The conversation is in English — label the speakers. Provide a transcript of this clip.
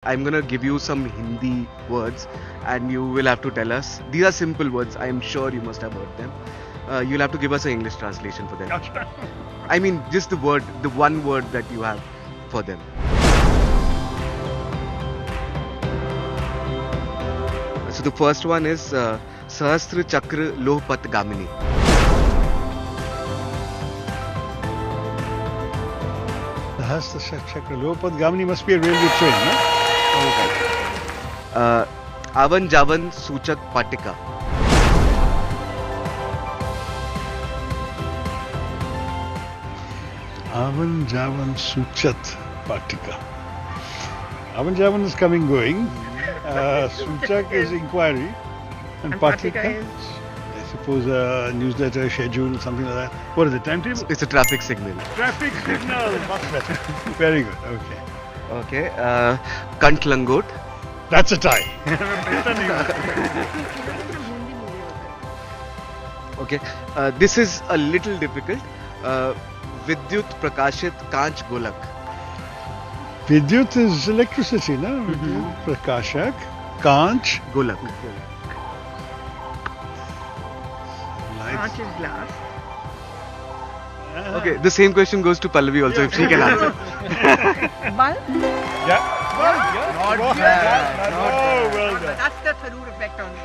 Speaker 1: I'm gonna give you some Hindi words and you will have to tell us. These are simple words. I am sure you must have heard them. You'll have to give us an English translation for them.
Speaker 2: Okay.
Speaker 1: I mean, just the one word that you have for them. So the first one is Sahasra Chakra Lohpat Gamini.
Speaker 2: Sahasra Chakra Lohpat Gamini must be a railway train, no?
Speaker 1: Avan Javan Suchak Patika.
Speaker 2: Avan Javan Suchat Patika. Avan Javan is coming, going. Suchak is inquiry. And Patika
Speaker 3: is?
Speaker 2: I suppose a newsletter, schedule, something like that. What is the timetable?
Speaker 1: It's a traffic signal.
Speaker 2: Traffic signal. Much better. Very good. Okay.
Speaker 1: Okay. Kant Langot.
Speaker 2: That's a tie.
Speaker 1: Okay. This is a little difficult. Vidyut Prakashit Kanch Golak.
Speaker 2: Vidyut is electricity, no? Vidyut Prakashak. Kanch.
Speaker 1: Golak.
Speaker 3: Kanch is glass.
Speaker 1: Okay, the same question goes to Pallavi also if she can answer.
Speaker 3: Bulb?
Speaker 2: Yeah.
Speaker 3: Not bad.
Speaker 2: Oh, well done.
Speaker 3: That's the Tharoor effect on me.